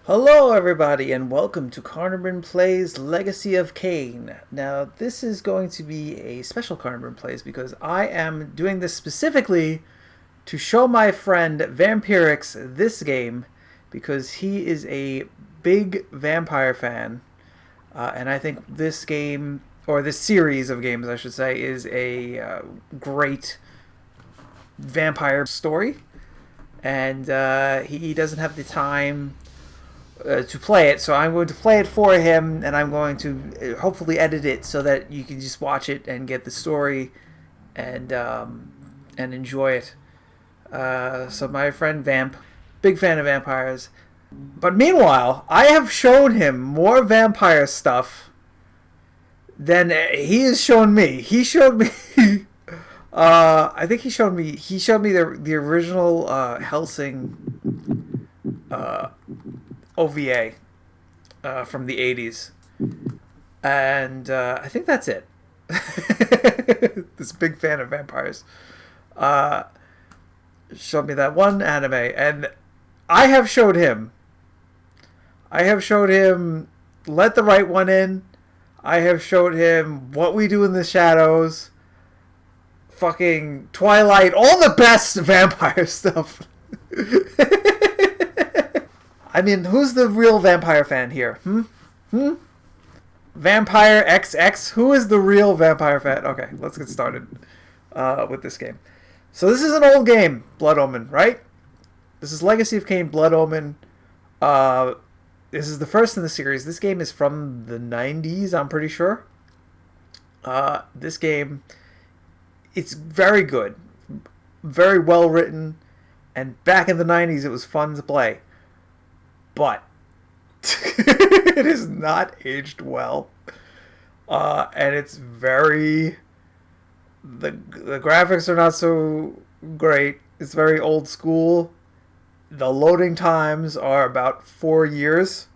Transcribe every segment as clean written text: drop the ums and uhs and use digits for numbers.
Hello, everybody, and welcome to Carn Plays Legacy of Kain. Now, this is going to be a special Carn Plays because I am doing this specifically to show my friend Vampirix this game because he is a big vampire fan, and I think this game, or this series of games, I should say, is a great vampire story, and he doesn't have the time to play it, so I'm going to play it for him, and I'm going to hopefully edit it so that you can just watch it and get the story and enjoy it. So my friend Vamp, big fan of vampires, but meanwhile, I have shown him more vampire stuff than he has shown me. He showed me. I think he showed me. He showed me the original Helsing OVA from the 80s. And I think that's it. This big fan of vampires. Showed me that one anime. And I have showed him Let the Right One In. I have showed him What We Do in the Shadows. Fucking Twilight. All the best vampire stuff. I mean, who's the real vampire fan here? Vampire XX? Who is the real vampire fan? Okay, let's get started with this game. So this is an old game, Blood Omen, right? This is Legacy of Kain, Blood Omen. This is the first in the series. This game is from the 90s, I'm pretty sure. This game, it's very good. Very well written. And back in the 90s, it was fun to play. But it is not aged well, and it's very the graphics are not so great. It's very old school. The loading times are about 4 years.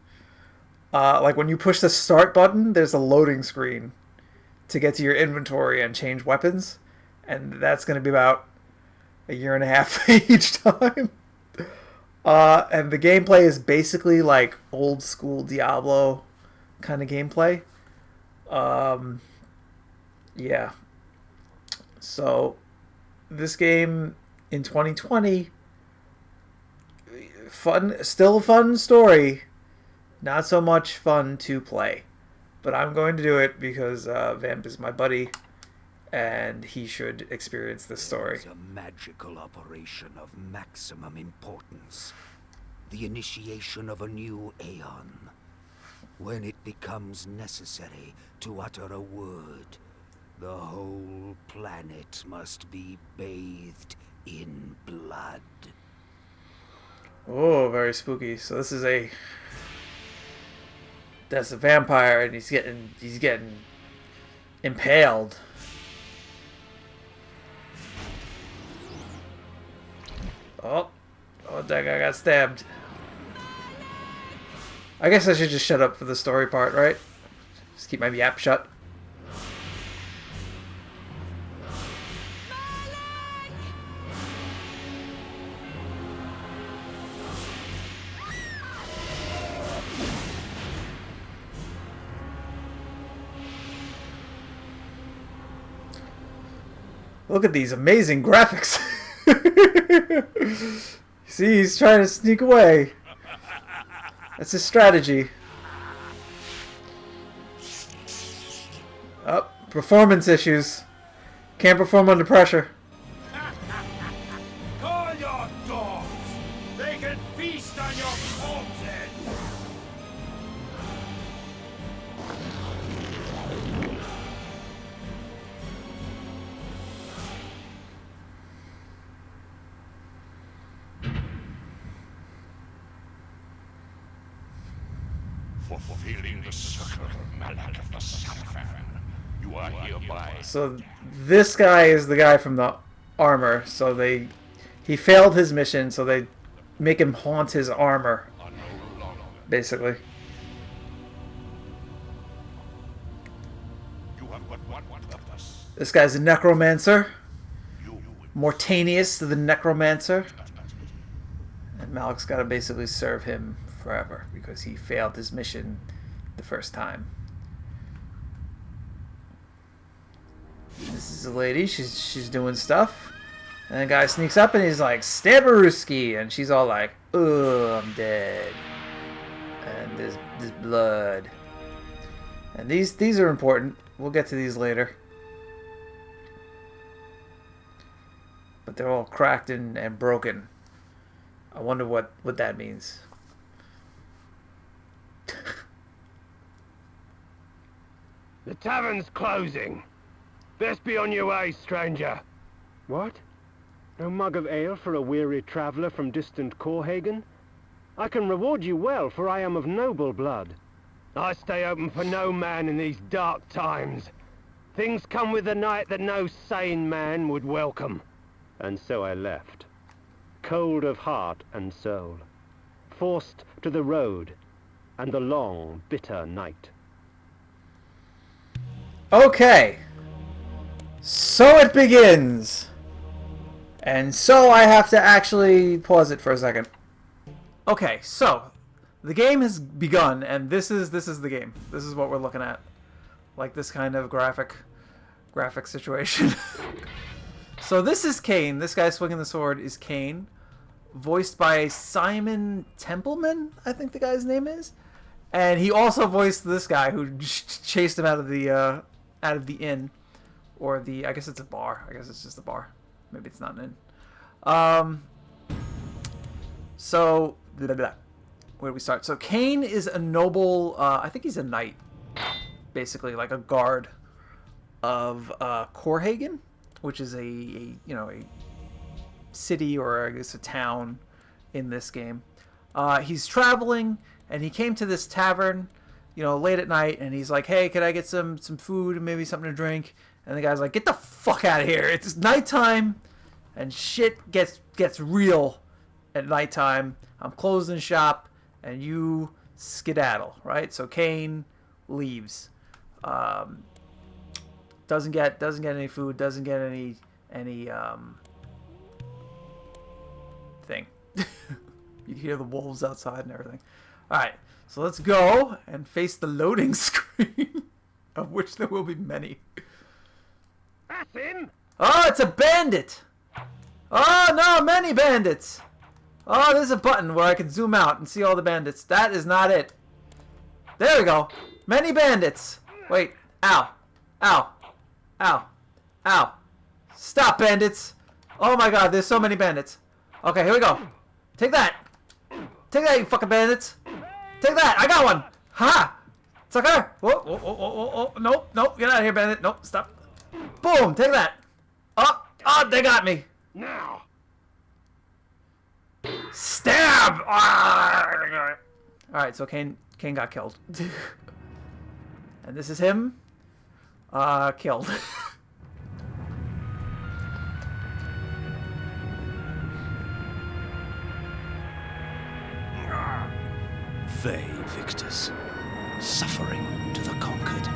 Like when you push the start button, there's a loading screen to get to your inventory and change weapons, and that's going to be about a year and a half each time. And the gameplay is basically like old school Diablo kind of gameplay. Yeah. So this game in 2020, still a fun story, not so much fun to play. But I'm going to do it because Vamp is my buddy, and he should experience this story. It's a magical operation of maximum importance. The initiation of a new aeon. When it becomes necessary to utter a word, the whole planet must be bathed in blood. Oh, very spooky. So this is that's a vampire, and he's getting impaled. Oh, that guy got stabbed. I guess I should just shut up for the story part, right? Just keep my yap shut. Look at these amazing graphics. See, he's trying to sneak away. That's his strategy. Oh, performance issues. Can't perform under pressure. Call your dogs! They can feast on your corpses! Fulfilling the sacred mallet of the Sapphire, you are hereby. So this guy is the guy from the armor. So he failed his mission, so they make him haunt his armor, basically. You have but one purpose. This guy's a necromancer. Mortanius the necromancer. And Malik's got to basically serve him forever because he failed his mission the first time. This is a lady. She's doing stuff. And the guy sneaks up and he's like, Stabberooski! And she's all like, oh, I'm dead. And there's blood. And these are important. We'll get to these later. But they're all cracked and broken. I wonder what that means. The tavern's closing. Best be on your way, stranger. What? No mug of ale for a weary traveller from distant Corhagen? I can reward you well, for I am of noble blood. I stay open for no man in these dark times. Things come with the night that no sane man would welcome. And so I left, cold of heart and soul, forced to the road and the long, bitter night. Okay. So it begins. And so I have to actually pause it for a second. Okay, so the game has begun, and this is the game. This is what we're looking at, like this kind of graphic situation. So this is Kain. This guy swinging the sword is Kain, voiced by Simon Templeman, I think the guy's name is, and he also voiced this guy who chased him out of the inn, or the, I guess it's a bar. I guess it's just a bar. Maybe it's not an inn. So where do we start? So Kain is a noble. I think he's a knight, basically like a guard of Corhagen, which is a city, or I guess a town in this game. He's traveling, and he came to this tavern, late at night, and he's like, hey, could I get some food and maybe something to drink? And the guy's like, get the fuck out of here. It's nighttime, and shit gets real at nighttime. I'm closing shop, and you skedaddle, right? So Kain leaves. Doesn't get any food, doesn't get any thing. You hear the wolves outside and everything. Alright, so let's go and face the loading screen, of which there will be many. That's him! Oh, it's a bandit! Oh no, many bandits! Oh, there's a button where I can zoom out and see all the bandits. That is not it. There we go. Many bandits. Wait. Ow. Ow. Ow. Ow. Stop, bandits. Oh my god, there's so many bandits. Okay, here we go. Take that. Take that, you fucking bandits. Take that. I got one. Ha! Sucker. Whoa, whoa, whoa, whoa, whoa. Nope, nope. Get out of here, bandit. Nope, stop. Boom. Take that. Oh, they got me. Now! Stab! Alright, so Kain got killed. And this is him killed. They victors, suffering to the conquered.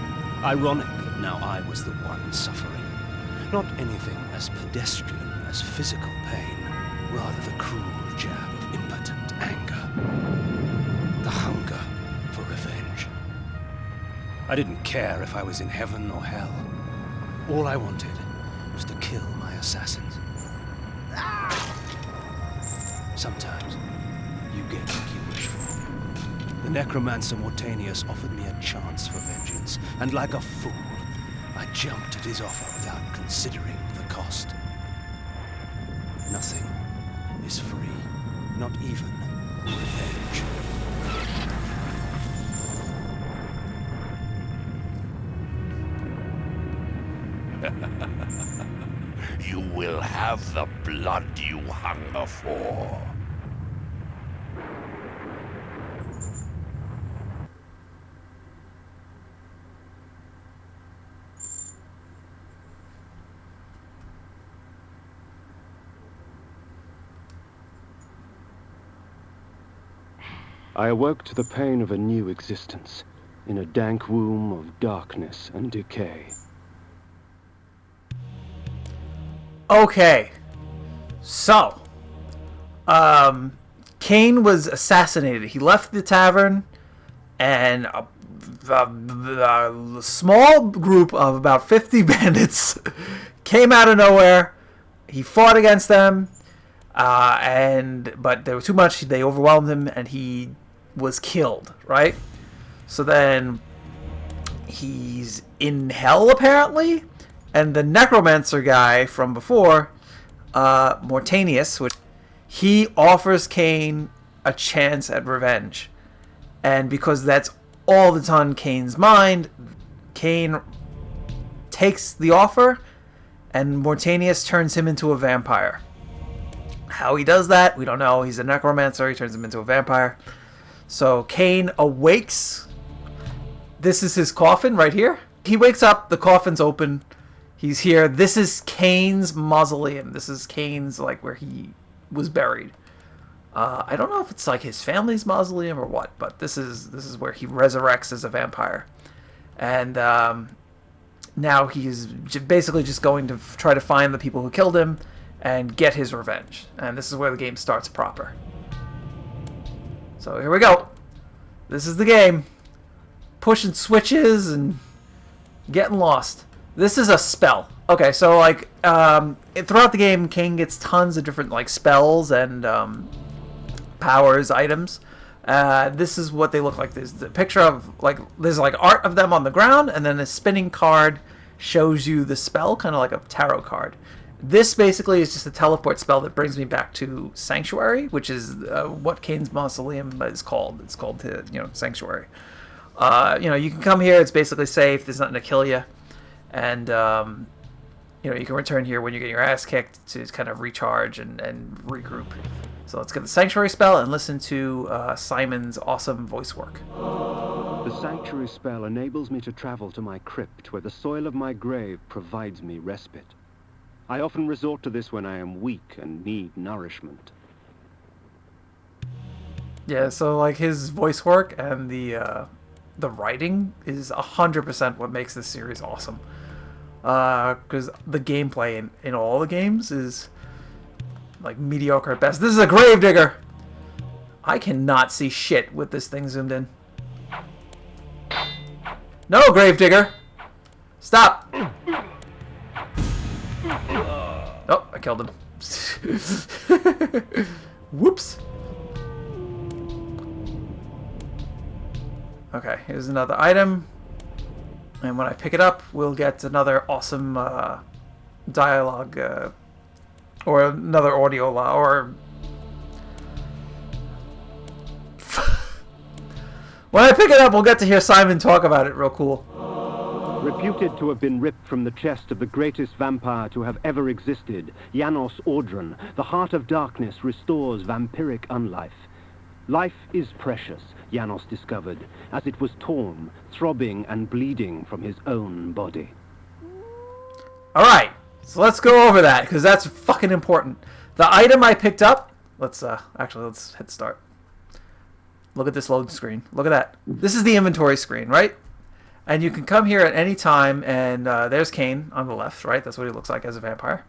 Ironic that now I was the one suffering. Not anything as pedestrian as physical pain, rather the cruel jab of impotent anger. The hunger for revenge. I didn't care if I was in heaven or hell. All I wanted was to kill my assassins. Sometimes you get what you wish for. The necromancer Mortanius offered me a chance for vengeance, and like a fool, I jumped at his offer without considering the cost. Nothing is free, not even revenge. You will have the blood you hunger for. I awoke to the pain of a new existence, in a dank womb of darkness and decay. Okay. So, Kain was assassinated. He left the tavern, and a small group of about 50 bandits came out of nowhere. He fought against them, but they were too much. They overwhelmed him, and he was killed, right? So then he's in hell, apparently, and the necromancer guy from before, Mortanius, he offers Kain a chance at revenge. And because that's all that's on Kain's mind, Kain takes the offer, and Mortanius turns him into a vampire. How he does that, we don't know. He's a necromancer. He turns him into a vampire. So Kain awakes. This is his coffin right here. He wakes up. The coffin's open. He's here. This is Kain's mausoleum. This is Kain's, like, where he was buried. I don't know if it's like his family's mausoleum or what, but this is where he resurrects as a vampire. And now he's basically just going to try to find the people who killed him and get his revenge. And this is where the game starts proper. So here we go. This is the game. Pushing switches and getting lost. This is a spell. Okay, so like throughout the game, Kain gets tons of different like spells and powers, items. This is what they look like. There's the picture of like there's like art of them on the ground, and then a spinning card shows you the spell, kind of like a tarot card. This basically is just a teleport spell that brings me back to Sanctuary, which is what Kain's mausoleum is called. It's called Sanctuary. You can come here. It's basically safe. There's nothing to kill you, and you can return here when you get your ass kicked to kind of recharge and regroup. So let's get the Sanctuary spell and listen to Simon's awesome voice work. The Sanctuary spell enables me to travel to my crypt, where the soil of my grave provides me respite. I often resort to this when I am weak and need nourishment. Yeah, so like his voice work and the writing is 100% what makes this series awesome. Because the gameplay in all the games is like mediocre at best. This is a gravedigger. I cannot see shit with this thing zoomed in. No, gravedigger. Stop. Oh, I killed him. Whoops. Okay, here's another item. And when I pick it up, we'll get another awesome dialogue or another audio or when I pick it up, we'll get to hear Simon talk about it real cool. Reputed to have been ripped from the chest of the greatest vampire to have ever existed, Janos Audron, the heart of darkness restores vampiric unlife. Life is precious, Janos discovered, as it was torn, throbbing and bleeding from his own body. Alright, so let's go over that, because that's fucking important. The item I picked up, let's hit start. Look at this load screen. Look at that. This is the inventory screen, right? And you can come here at any time, and there's Kain on the left, right? That's what he looks like as a vampire.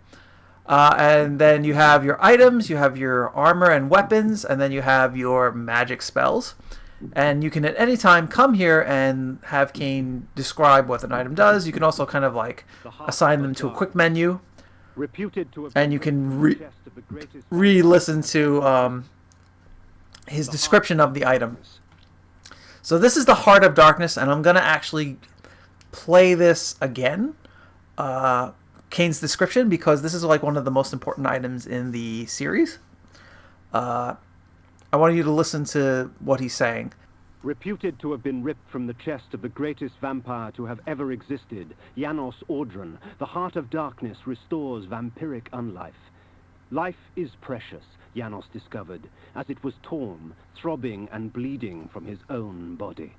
And then you have your items, you have your armor and weapons, and then you have your magic spells. And you can at any time come here and have Kain describe what an item does. You can also kind of like assign them to a quick menu. And you can re-listen to his description of the item. So this is the Heart of Darkness, and I'm going to actually play this again, Kain's description, because this is like one of the most important items in the series. I want you to listen to what he's saying. Reputed to have been ripped from the chest of the greatest vampire to have ever existed, Janos Audron, the Heart of Darkness restores vampiric unlife. Life is precious, Janos discovered, as it was torn, throbbing and bleeding from his own body.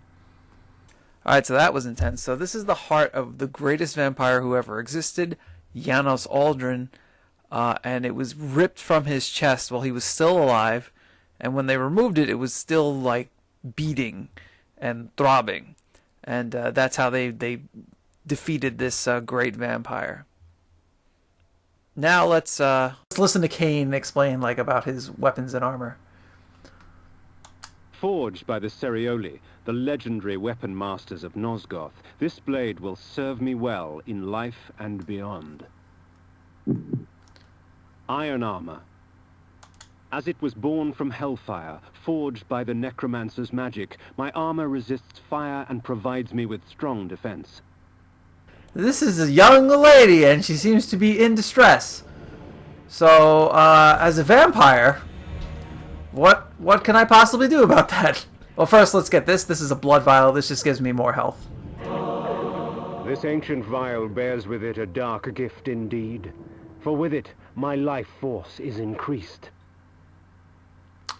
Alright, so that was intense. So this is the heart of the greatest vampire who ever existed, Janos Audron, and it was ripped from his chest while he was still alive, and when they removed it, it was still, like, beating and throbbing. And that's how they defeated this great vampire. Now let's listen to Kain explain like about his weapons and armor. Forged by the Cerioli, the legendary weapon masters of Nosgoth, this blade will serve me well in life and beyond. Iron armor. As it was born from hellfire, forged by the necromancer's magic, my armor resists fire and provides me with strong defense. This is a young lady, and she seems to be in distress. So, as a vampire, what can I possibly do about that? Well, first, let's get this. This is a blood vial. This just gives me more health. This ancient vial bears with it a dark gift indeed, for with it, my life force is increased.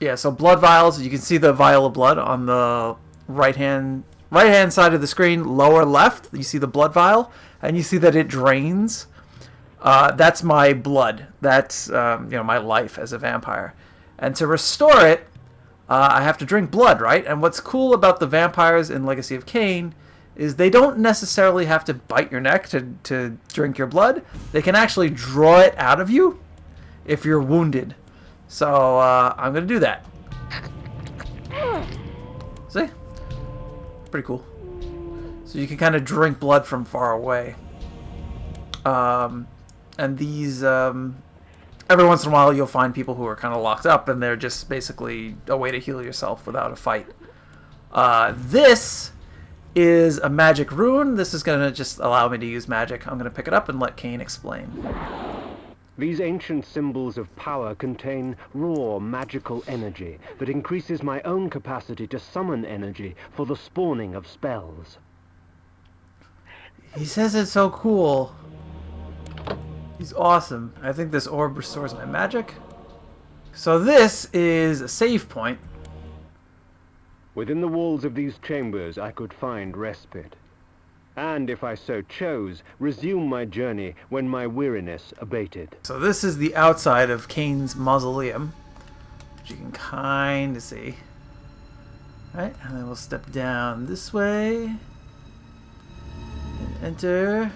Yeah, so blood vials, you can see the vial of blood on the right-hand side of the screen, lower left. You see the blood vial, and you see that it drains. That's my blood. That's my life as a vampire. And to restore it, I have to drink blood, right? And what's cool about the vampires in Legacy of Kain is they don't necessarily have to bite your neck to drink your blood. They can actually draw it out of you if you're wounded. So I'm going to do that. See? Pretty cool. So you can kind of drink blood from far away. And these... every once in a while, you'll find people who are kind of locked up, and they're just basically a way to heal yourself without a fight. This is a magic rune. This is going to just allow me to use magic. I'm going to pick it up and let Kain explain. These ancient symbols of power contain raw magical energy that increases my own capacity to summon energy for the spawning of spells. He says it's so cool. He's awesome. I think this orb restores my magic. So this is a save point. Within the walls of these chambers I could find respite. And if I so chose, resume my journey when my weariness abated. So this is the outside of Kain's mausoleum, which you can kind of see. Right, and then we'll step down this way and enter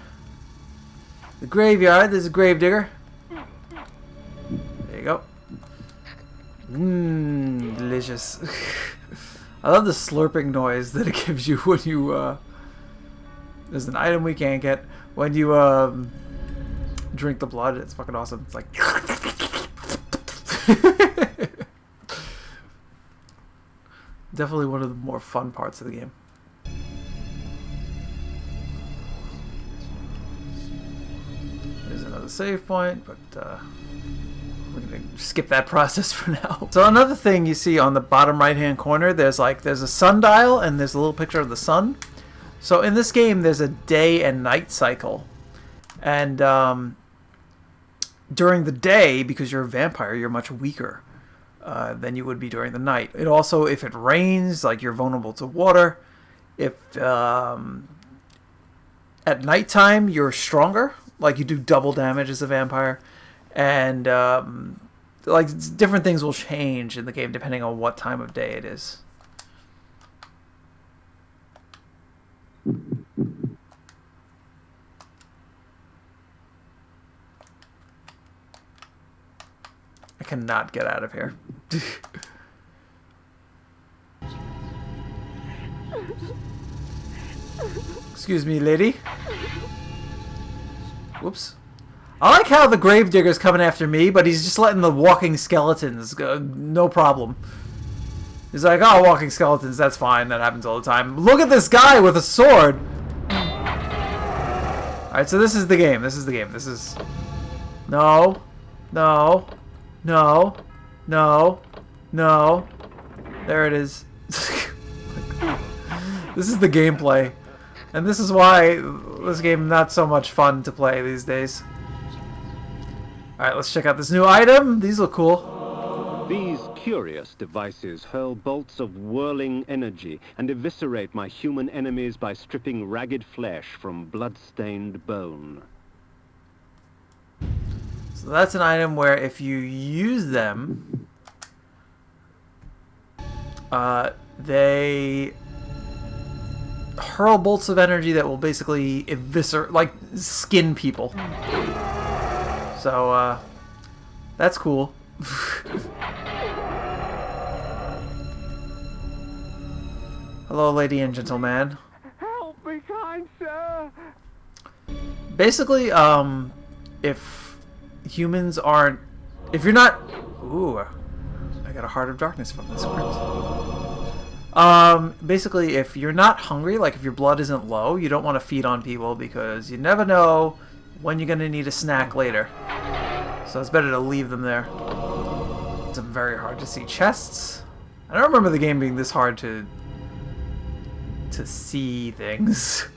the graveyard. There's a gravedigger. There you go. Mmm, delicious. I love the slurping noise that it gives you when you, there's an item we can't get. When you, drink the blood, it's fucking awesome. It's like... Definitely one of the more fun parts of the game. There's another save point, but we're gonna skip that process for now. So another thing you see on the bottom right hand corner, there's a sundial and there's a little picture of the sun. So in this game there's a day and night cycle, and during the day, because you're a vampire, you're much weaker than you would be during the night. It also, if it rains, like, you're vulnerable to water. If at nighttime you're stronger, like you do double damage as a vampire, and like different things will change in the game depending on what time of day it is. I cannot get out of here. Excuse me, lady. Whoops. I like how the gravedigger's coming after me, but he's just letting the walking skeletons go. No problem. He's like, oh, walking skeletons, that's fine. That happens all the time. Look at this guy with a sword. Alright, so this is the game. This is the game. This is... No. No. No. No. No. There it is. This is the gameplay. And this is why this game is not so much fun to play these days. Alright, let's check out this new item. These look cool. These curious devices hurl bolts of whirling energy and eviscerate my human enemies by stripping ragged flesh from blood-stained bone. So that's an item where if you use them, they hurl bolts of energy that will basically eviscerate, like, skin people. So, that's cool. Hello, lady and gentleman. Help me, kind sir! Basically, if humans aren't... If you're not... Ooh, I got a Heart of Darkness from this script. Basically, if you're not hungry, like if your blood isn't low, you don't want to feed on people because you never know when you're going to need a snack later. So it's better to leave them there. It's very hard to see chests. I don't remember the game being this hard to see things.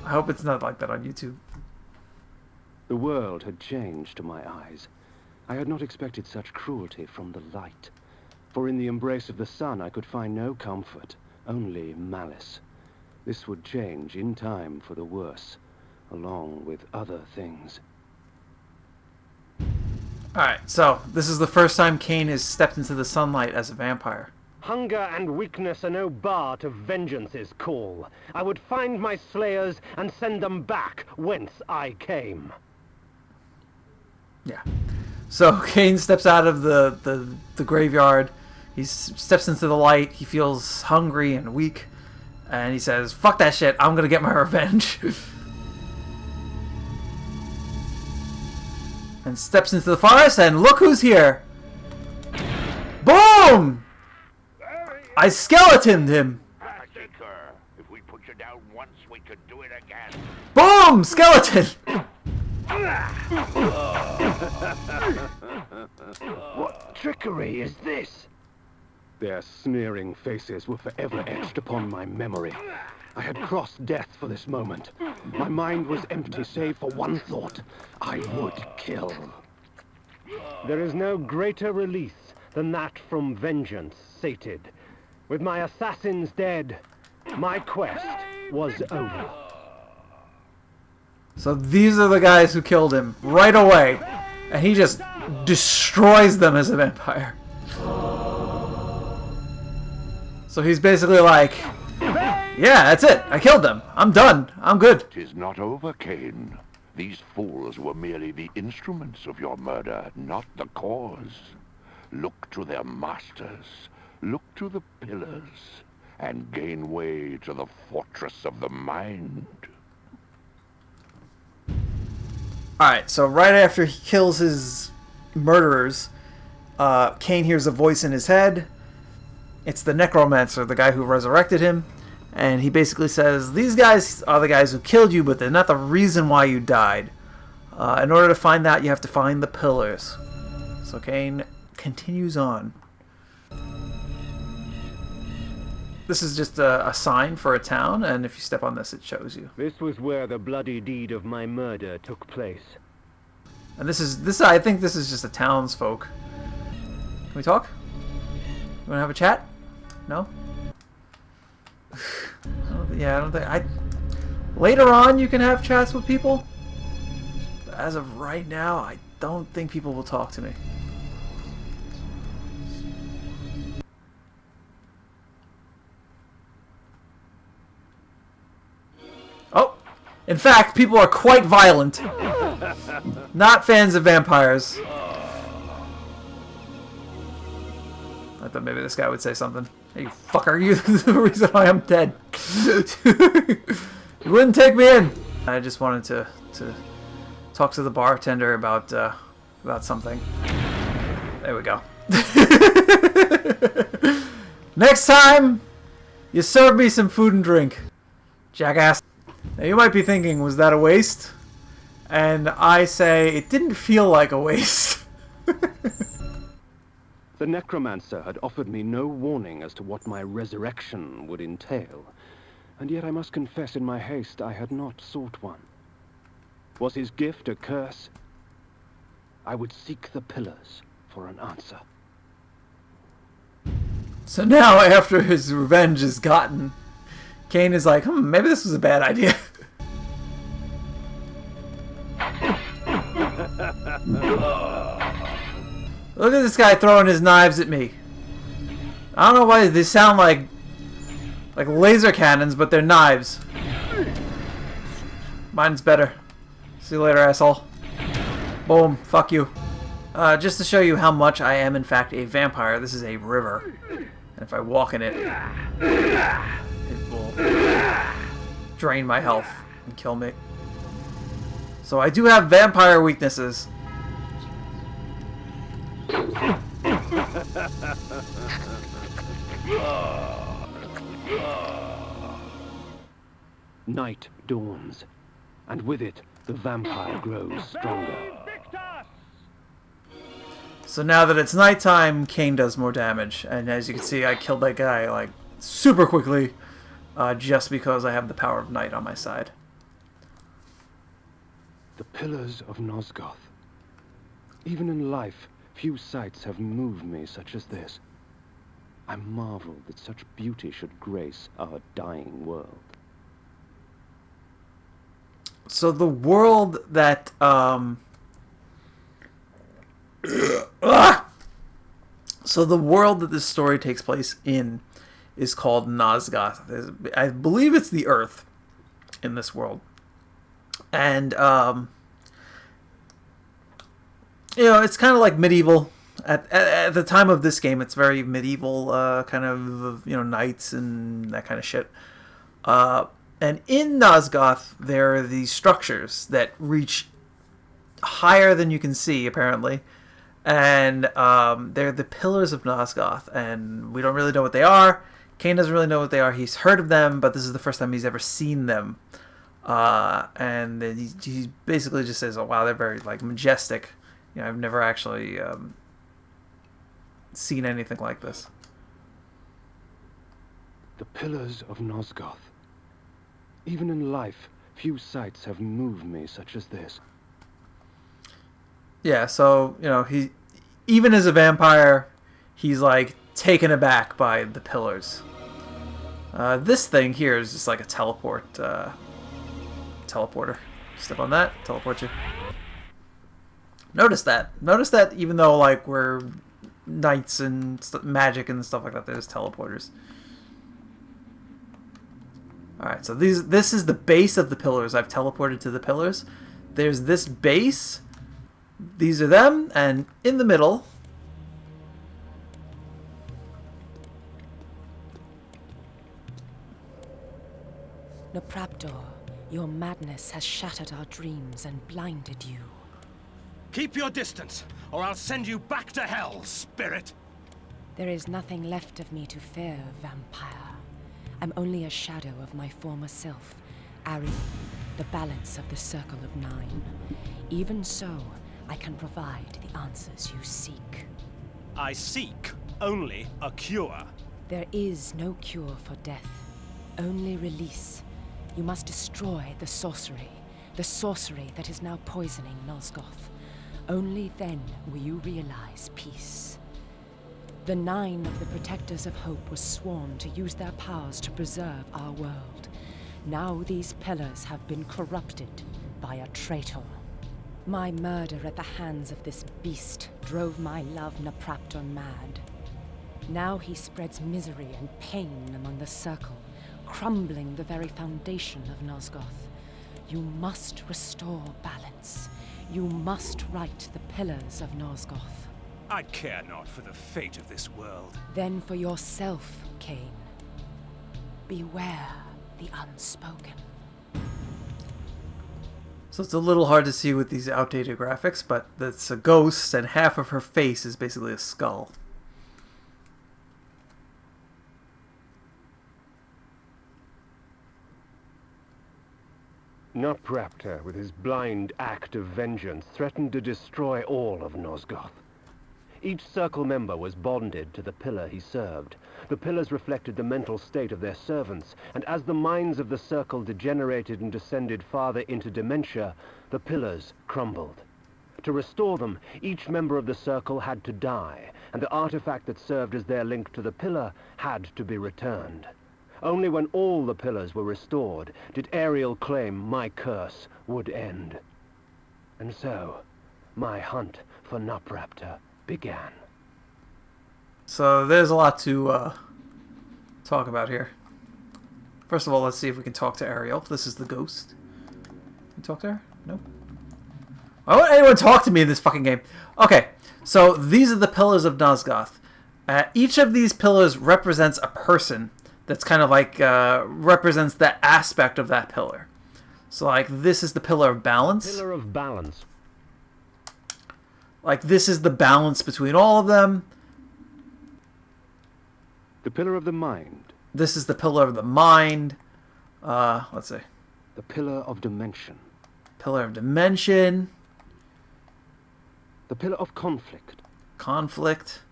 I hope it's not like that on YouTube. The world had changed to my eyes. I had not expected such cruelty from the light. For in the embrace of the sun I could find no comfort, only malice. This would change in time for the worse, along with other things. Alright, so this is the first time Kain has stepped into the sunlight as a vampire. Hunger and weakness are no bar to vengeance's call. I would find my slayers and send them back whence I came. Yeah. So Kain steps out of the graveyard. He steps into the light. He feels hungry and weak. And he says, fuck that shit. I'm going to get my revenge. And steps into the forest, and look who's here. Boom! I skeletoned him. If we put you down once, we could do it again. Boom! Skeleton! What trickery is this? Their sneering faces were forever etched upon my memory. I had crossed death for this moment. My mind was empty save for one thought. I would kill. There is no greater release than that from vengeance sated. With my assassins dead, my quest was over. So these are the guys who killed him right away. And he just destroys them as a vampire. So he's basically like, yeah, that's it. I killed them. I'm done. I'm good. 'Tis not over, Kain. These fools were merely the instruments of your murder, not the cause. Look to their masters. Look to the pillars. And gain way to the fortress of the mind. Alright, so right after he kills his murderers, Kain hears a voice in his head. It's the necromancer, the guy who resurrected him. And he basically says, these guys are the guys who killed you, but they're not the reason why you died. In order to find that, you have to find the pillars. So Kain continues on. This is just a sign for a town, and if you step on this, it shows you. This was where the bloody deed of my murder took place. And I think this is just a townsfolk. Can we talk? You want to have a chat? No? I don't think... Later on, you can have chats with people. But as of right now, I don't think people will talk to me. Oh! In fact, people are quite violent. Not fans of vampires. I thought maybe this guy would say something. Hey, you fucker, you're the reason why I'm dead. You wouldn't take me in. I just wanted to talk to the bartender about something. There we go. Next time, you serve me some food and drink, jackass. Now you might be thinking, was that a waste? And I say, it didn't feel like a waste. The necromancer had offered me no warning as to what my resurrection would entail, and yet I must confess in my haste I had not sought one. Was his gift a curse? I would seek the pillars for an answer. So now, after his revenge is gotten, Kain is like, maybe this was a bad idea. Look at this guy throwing his knives at me. I don't know why they sound like laser cannons, but they're knives. Mine's better. See you later, asshole. Boom. Fuck you. Just to show you how much I am, in fact, a vampire, this is a river. And if I walk in it, it will drain my health and kill me. So I do have vampire weaknesses. Night dawns, and with it, the vampire grows stronger. So now that it's nighttime, Kain does more damage. And as you can see, I killed that guy, like, super quickly, just because I have the power of night on my side. The pillars of Nosgoth. Even in life, few sights have moved me such as this. I marvel that such beauty should grace our dying world. So the world that, So the world that this story takes place in is called Nosgoth. I believe it's the Earth in this world. And, you know, it's kind of like medieval. At the time of this game, it's very medieval, kind of, you know, knights and that kind of shit. And in Nosgoth, there are these structures that reach higher than you can see, apparently. And they're the pillars of Nosgoth, and we don't really know what they are. Kain doesn't really know what they are. He's heard of them, but this is the first time he's ever seen them. And he basically just says, "Oh wow, they're very like majestic." You know, I've never actually seen anything like this. The pillars of Nosgoth. Even in life, few sights have moved me such as this. Yeah, so, you know, even as a vampire, he's, like, taken aback by the pillars. This thing here is just like a teleporter. Step on that, teleport you. Notice that. Notice that even though, like, we're knights and magic and stuff like that, there's teleporters. Alright, so this is the base of the pillars. I've teleported to the pillars. There's this base. These are them, and in the middle... Nopraptor, your madness has shattered our dreams and blinded you. Keep your distance, or I'll send you back to hell, spirit! There is nothing left of me to fear, vampire. I'm only a shadow of my former self, Ariel, the balance of the Circle of Nine. Even so, I can provide the answers you seek. I seek only a cure. There is no cure for death, only release. You must destroy the sorcery that is now poisoning Nosgoth. Only then will you realize peace. The 9 of the Protectors of Hope were sworn to use their powers to preserve our world. Now these pillars have been corrupted by a traitor. My murder at the hands of this beast drove my love Nopraptor mad. Now he spreads misery and pain among the Circle, crumbling the very foundation of Nosgoth. You must restore balance. You must right the pillars of Nosgoth. I care not for the fate of this world. Then for yourself, Kain. Beware the unspoken. So it's a little hard to see with these outdated graphics, but it's a ghost, and half of her face is basically a skull. Nopraptor, with his blind act of vengeance, threatened to destroy all of Nosgoth. Each Circle member was bonded to the pillar he served. The pillars reflected the mental state of their servants, and as the minds of the Circle degenerated and descended farther into dementia, the pillars crumbled. To restore them, each member of the Circle had to die, and the artifact that served as their link to the pillar had to be returned. Only when all the pillars were restored did Ariel claim my curse would end. And so, my hunt for Nopraptor began. So there's a lot to talk about here. First of all, let's see if we can talk to Ariel. This is the ghost. Can we talk to her? No. Why won't anyone talk to me in this fucking game? Okay, so these are the pillars of Nosgoth. Each of these pillars represents a person that's kind of like represents that aspect of that pillar. So like this is the pillar of balance. Pillar of balance. Like this is the balance between all of them. The pillar of the mind. This is the pillar of the mind. Let's see. The pillar of dimension. Pillar of dimension. The pillar of conflict. Conflict.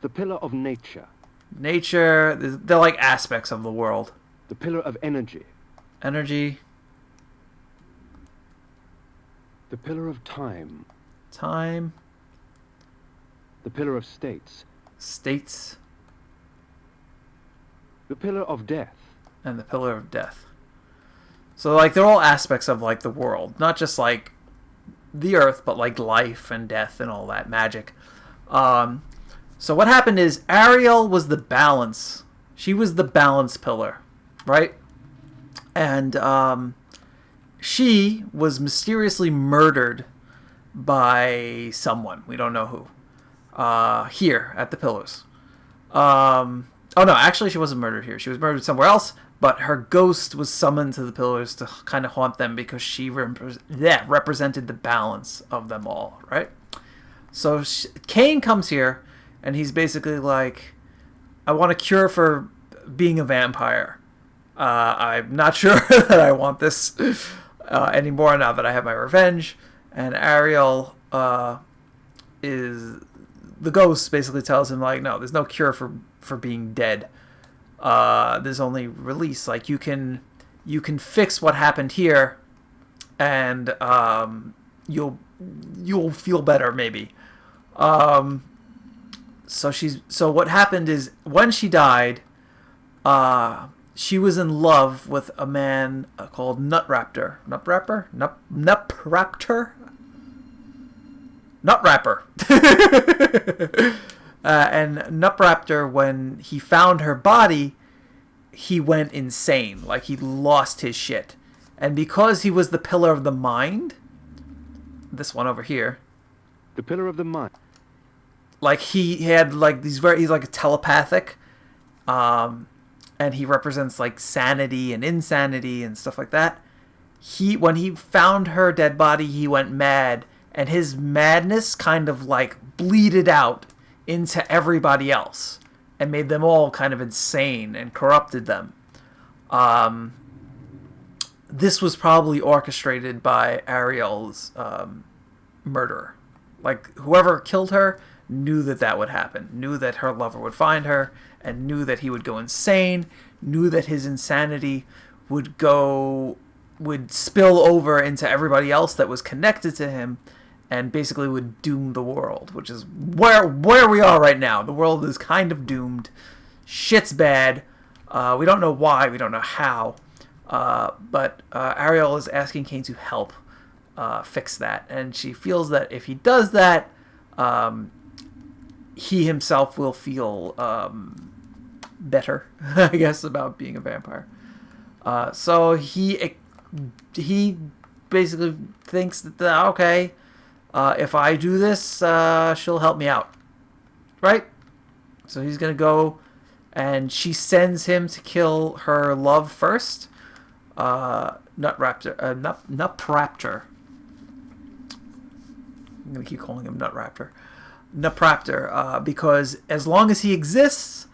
The pillar of nature. Nature. They're like aspects of the world. The pillar of energy. Energy. The pillar of time. Time. The pillar of states. States. The pillar of death. And the pillar of death. So like they're all aspects of like the world, not just like the earth, but like life and death and all that magic. So what happened is Ariel was the balance. She was the balance pillar, right? And she was mysteriously murdered by someone. We don't know who. Here at the pillars. Oh no, actually she wasn't murdered here. She was murdered somewhere else, but her ghost was summoned to the pillars to kind of haunt them because she represented the balance of them all, right? So Kain comes here, and he's basically like, I want a cure for being a vampire. I'm not sure that I want this anymore now that I have my revenge. And Ariel is... The ghost basically tells him, like, no, there's no cure for being dead. There's only release. Like, you can fix what happened here, and you'll feel better, maybe. So what happened is, when she died, she was in love with a man called Nutraptor. Nutraptor? Nutrapper. And Nutraptor, when he found her body, he went insane. Like, he lost his shit. And because he was the pillar of the mind, this one over here, The pillar of the mind. like, he had, like, he's like a telepathic, and he represents, like, sanity and insanity and stuff like that. When he found her dead body, he went mad, and his madness kind of, like, bleeded out into everybody else and made them all kind of insane and corrupted them. This was probably orchestrated by Ariel's murderer. Like, whoever killed her knew that would happen, knew that her lover would find her, and knew that he would go insane, knew that his insanity would spill over into everybody else that was connected to him, and basically would doom the world, which is where we are right now. The world is kind of doomed. Shit's bad. We don't know why. We don't know how. But Ariel is asking Kain to help fix that. And she feels that if he does that, he himself will feel better, I guess, about being a vampire. So he basically thinks that, okay, if I do this, she'll help me out. Right? So he's going to go, and she sends him to kill her love first. Nutraptor. I'm going to keep calling him Nutraptor. Nutraptor, because as long as he exists,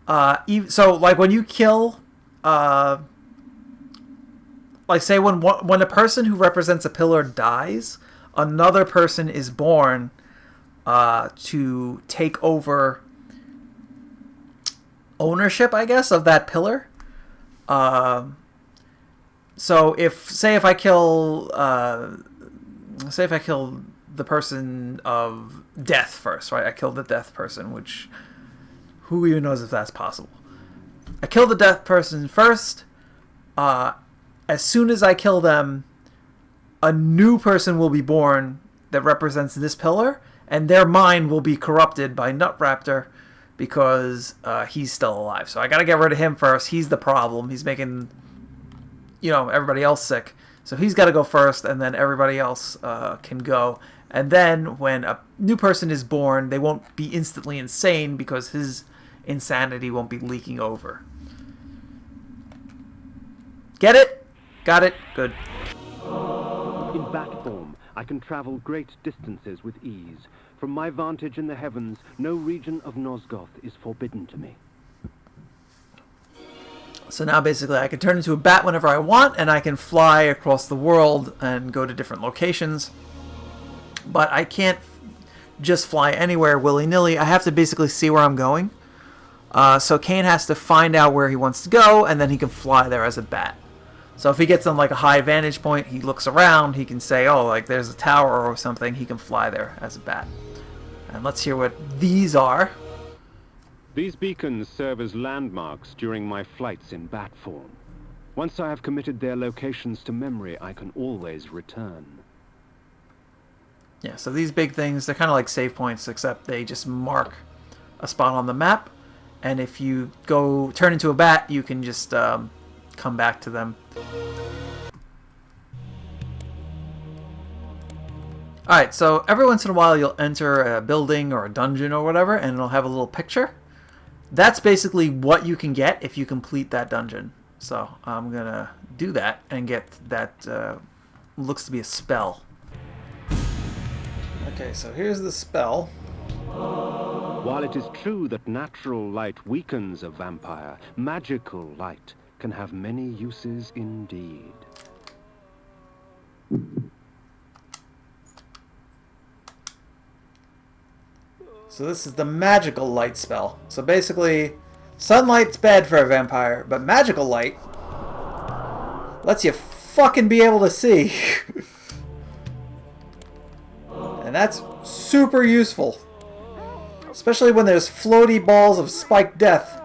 so, like, when you kill, like, say when a person who represents a pillar dies, another person is born to take over ownership, I guess, of that pillar. So if I kill the person of death first, right? I killed the death person, which who even knows if that's possible. I kill the death person first. As soon as I kill them, a new person will be born that represents this pillar, and their mind will be corrupted by Nutraptor because he's still alive. So I gotta get rid of him first. He's the problem. He's making, everybody else sick. So he's got to go first, and then everybody else can go. And then when a new person is born, they won't be instantly insane because his insanity won't be leaking over. Get it? Got it? Good. In bat form, I can travel great distances with ease. From my vantage in the heavens, no region of Nosgoth is forbidden to me. So now basically I can turn into a bat whenever I want, and I can fly across the world and go to different locations. But I can't just fly anywhere willy-nilly. I have to basically see where I'm going. So Kain has to find out where he wants to go, and then he can fly there as a bat. So if he gets on like a high vantage point, he looks around, he can say, oh, like there's a tower or something, he can fly there as a bat. And let's hear what these are. These beacons serve as landmarks during my flights in bat form. Once I have committed their locations to memory, I can always return. Yeah, so these big things, they're kind of like save points, except they just mark a spot on the map. And if you go turn into a bat, you can just come back to them. Alright, so every once in a while you'll enter a building or a dungeon or whatever, and it'll have a little picture. That's basically what you can get if you complete that dungeon. So I'm going to do that and get that, looks to be a spell. Okay, so here's the spell. While it is true that natural light weakens a vampire, magical light can have many uses indeed. So this is the magical light spell. So basically, sunlight's bad for a vampire, but magical light lets you fucking be able to see. And that's super useful. Especially when there's floaty balls of spiked death.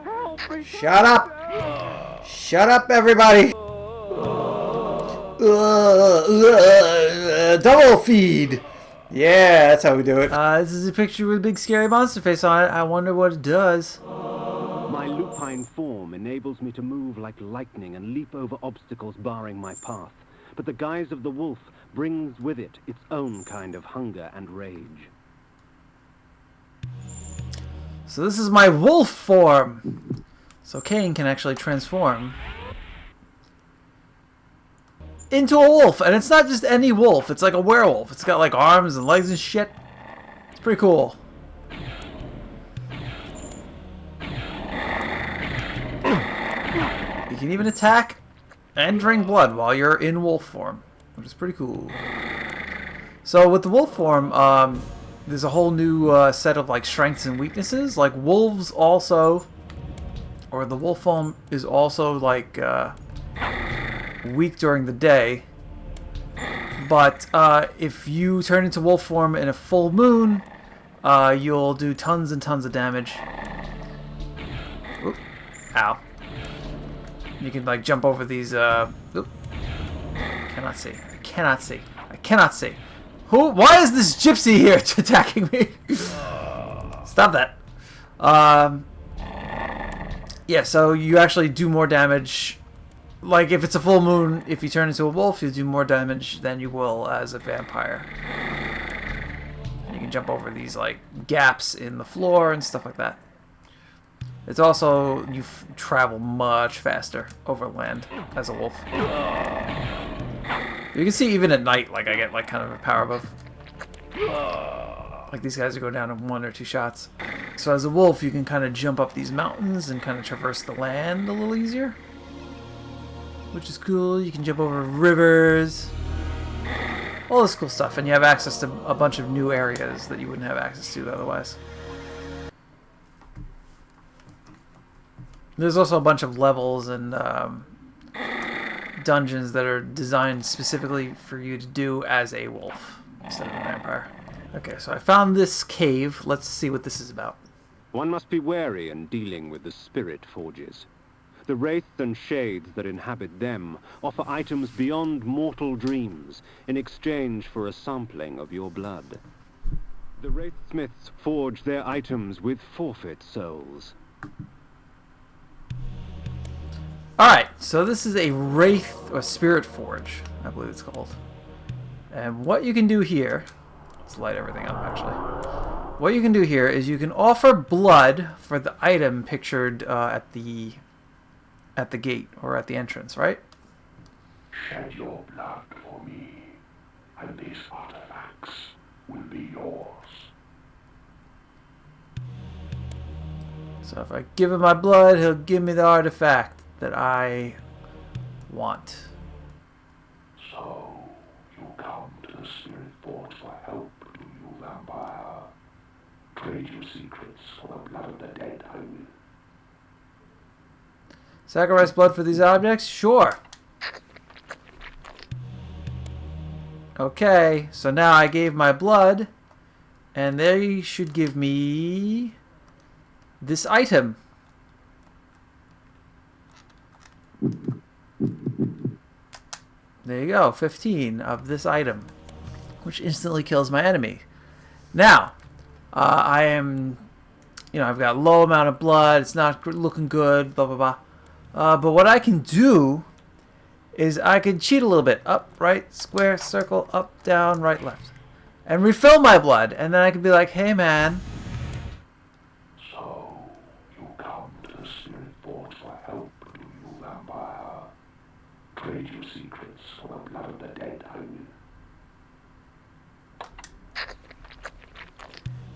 Shut up! Shut up, everybody! Double feed! Yeah, that's how we do it. This is a picture with a big scary monster face on it. I wonder what it does. My lupine form enables me to move like lightning and leap over obstacles barring my path. But the guise of the wolf brings with it its own kind of hunger and rage. So this is my wolf form. So Kain can actually transform into a wolf. And it's not just any wolf. It's like a werewolf. It's got like arms and legs and shit. It's pretty cool. You can even attack and drink blood while you're in wolf form, which is pretty cool. So with the wolf form, there's a whole new set of like strengths and weaknesses. Like wolves also, or the wolf form is also like weak during the day. But if you turn into wolf form in a full moon, you'll do tons and tons of damage. Oop. Ow. You can like jump over these. Oop. Cannot see. I cannot see. I cannot see. Who? Why is this gypsy here attacking me? Stop that. Yeah, so you actually do more damage. Like if it's a full moon, if you turn into a wolf, you do more damage than you will as a vampire. And you can jump over these like gaps in the floor and stuff like that. It's also, you travel much faster over land as a wolf. You can see even at night, like I get like kind of a power buff. Like these guys are going down in 1 or 2 shots. So as a wolf, you can kind of jump up these mountains and kind of traverse the land a little easier, which is cool. You can jump over rivers, all this cool stuff, and you have access to a bunch of new areas that you wouldn't have access to otherwise. There's also a bunch of levels and dungeons that are designed specifically for you to do as a wolf instead of a vampire. Okay, so I found this cave. Let's see what this is about. One must be wary in dealing with the spirit forges. The wraiths and shades that inhabit them offer items beyond mortal dreams in exchange for a sampling of your blood. The wraithsmiths forge their items with forfeit souls. Alright, so this is a Wraith or Spirit Forge, I believe it's called. And what you can do here, Let's light everything up, actually. What you can do here is you can offer blood for the item pictured at the gate or at the entrance, right? Shed your blood for me, and these artifacts will be yours. So if I give him my blood, he'll give me the artifact that I want. So, you come to the Spirit Fort for help, do you, vampire? Trade your secrets for the blood of the dead, I will. Sacrifice blood for these objects? Sure. Okay, so now I gave my blood, and they should give me this item. There you go, 15 of this item, which instantly kills my enemy. Now, I am, I've got low amount of blood, it's not looking good, blah, blah, blah. But what I can do is I can cheat a little bit. Up, right, square, circle, up, down, right, left. And refill my blood. And then I can be like, hey, man. So, you come to the Spirit Fort for help, do you, vampire? Trade your secrets for the blood of the dead, I will.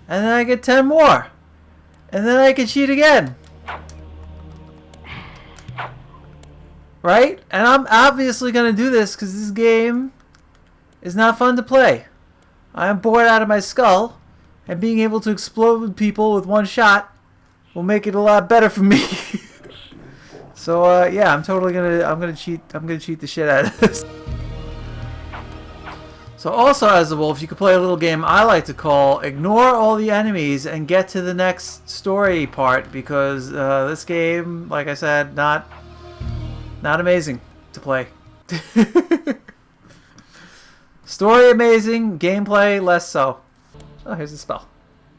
And then I get 10 more. And then I can cheat again. Right? And I'm obviously going to do this because this game is not fun to play. I am bored out of my skull, and being able to explode people with one shot will make it a lot better for me. So yeah, I'm gonna cheat the shit out of this. So also as a wolf, you can play a little game I like to call Ignore All the Enemies and Get to the Next Story Part, because this game, like I said, not amazing to play. Story amazing, gameplay less so. Oh, here's the spell.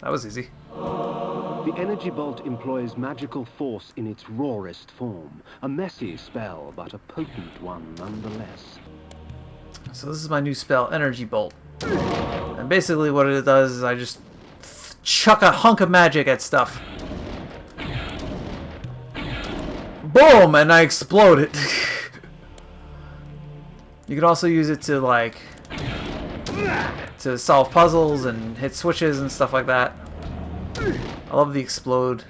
That was easy. The energy bolt employs magical force in its rawest form. A messy spell, but a potent one nonetheless. So this is my new spell, Energy Bolt. And basically what it does is I just chuck a hunk of magic at stuff. Boom! And I explode it. You can also use it to, like, to solve puzzles and hit switches and stuff like that. I love the explode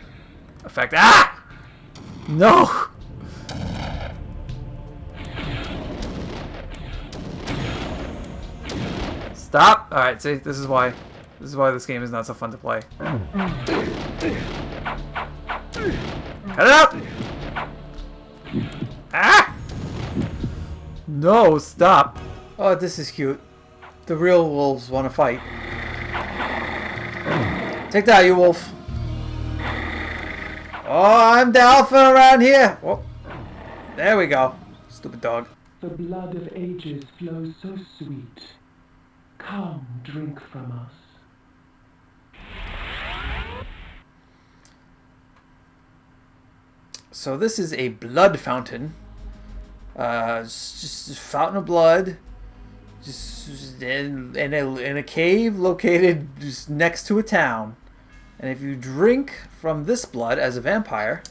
effect. Ah! No! Stop! Alright, see, this is why this game is not so fun to play. Cut it out! Ah! No, stop. Oh, this is cute. The real wolves want to fight. Take that, you wolf. Oh, I'm the alpha around here. Oh, there we go. Stupid dog. The blood of ages flows so sweet. Come, drink from us. So this is a blood fountain. It's just a fountain of blood. Just in a cave located just next to a town. And if you drink from this blood as a vampire,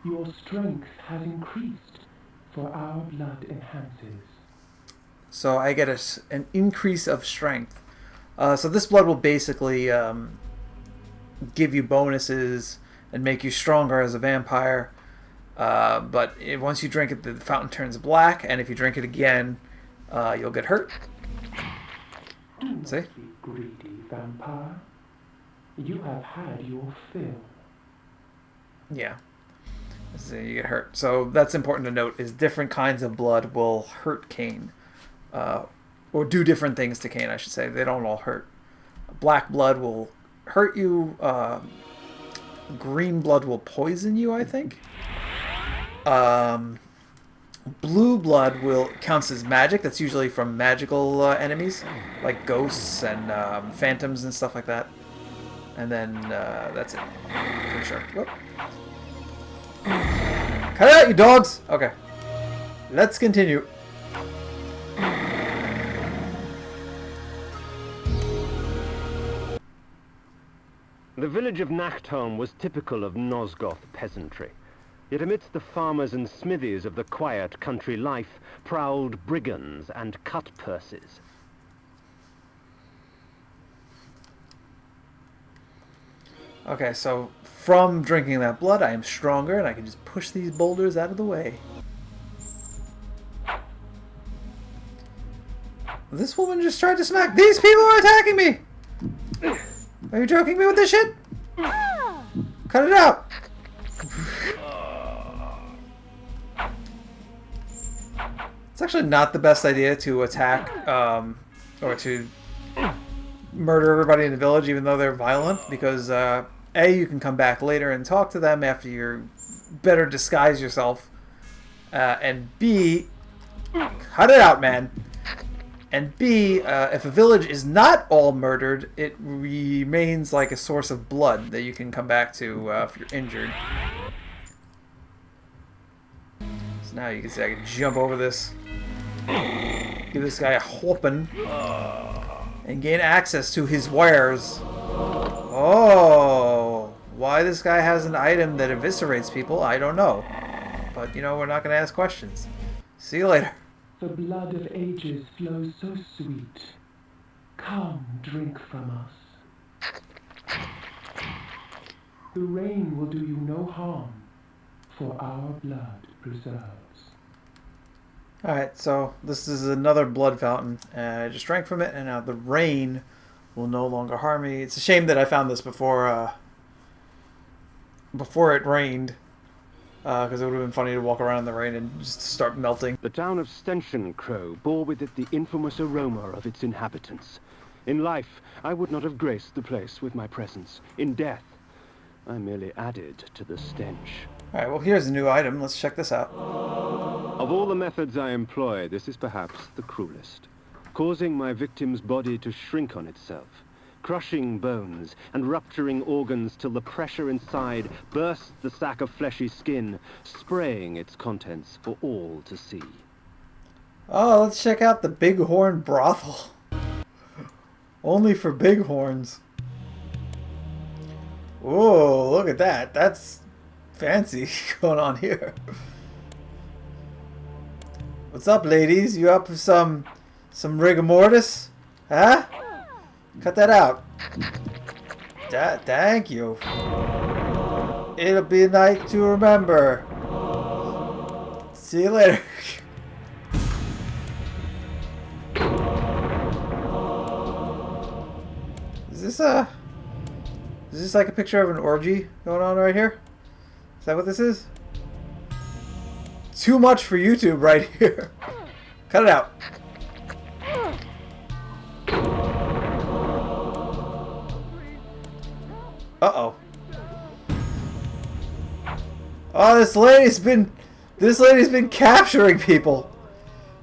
your strength has increased, for our blood enhances. so I get an increase of strength. So this blood will basically give you bonuses and make you stronger as a vampire. But once you drink it, the fountain turns black, and if you drink it again, you'll get hurt. Do not See? be greedy, vampire. You have had your fill. Yeah. So you get hurt. So that's important to note, is different kinds of blood will hurt Kain. Or do different things to Kain, I should say. They don't all hurt. Black blood will hurt you. Green blood will poison you, I think. Blue blood counts as magic. That's usually from magical enemies, like ghosts and phantoms and stuff like that. And then that's it. Pretty sure. Whoop. Cut it out, you dogs! Okay. Let's continue. The village of Nachtholm was typical of Nosgoth peasantry. Yet amidst the farmers and smithies of the quiet country life prowled brigands and cut purses. Okay, so from drinking that blood, I am stronger, and I can just push these boulders out of the way. This woman just tried to smack. These people are attacking me! Are you joking me with this shit? Cut it out! It's actually not the best idea to attack, or to murder everybody in the village, even though they're violent, because, A, you can come back later and talk to them after you better disguise yourself, and B, cut it out, man. And B, if a village is not all murdered, it remains like a source of blood that you can come back to if you're injured. So now you can see I can jump over this, give this guy a whooping, and gain access to his wares. Oh, why this guy has an item that eviscerates people, I don't know. But, you know, we're not going to ask questions. See you later. The blood of ages flows so sweet. Come, drink from us. The rain will do you no harm, for our blood preserves. Alright, so this is another blood fountain. I just drank from it, and now the rain will no longer harm me. It's a shame that I found this before it rained, because it would have been funny to walk around in the rain and just start melting. The town of Stenschenkrow bore with it the infamous aroma of its inhabitants. In life, I would not have graced the place with my presence. In death, I merely added to the stench. Alright, well here's a new item. Let's check this out. Of all the methods I employ, this is perhaps the cruelest. Causing my victim's body to shrink on itself, crushing bones and rupturing organs till the pressure inside bursts the sack of fleshy skin, spraying its contents for all to see. Oh, let's check out the Bighorn Brothel. Only for bighorns. Whoa, look at that. That's fancy going on here. What's up, ladies? You up for some rigor mortis? Huh? Cut that out. Thank you. It'll be a night to remember. See you later. Is this like a picture of an orgy going on right here? Is that what this is? Too much for YouTube right here. Cut it out. Uh-oh. Oh, this lady's been capturing people.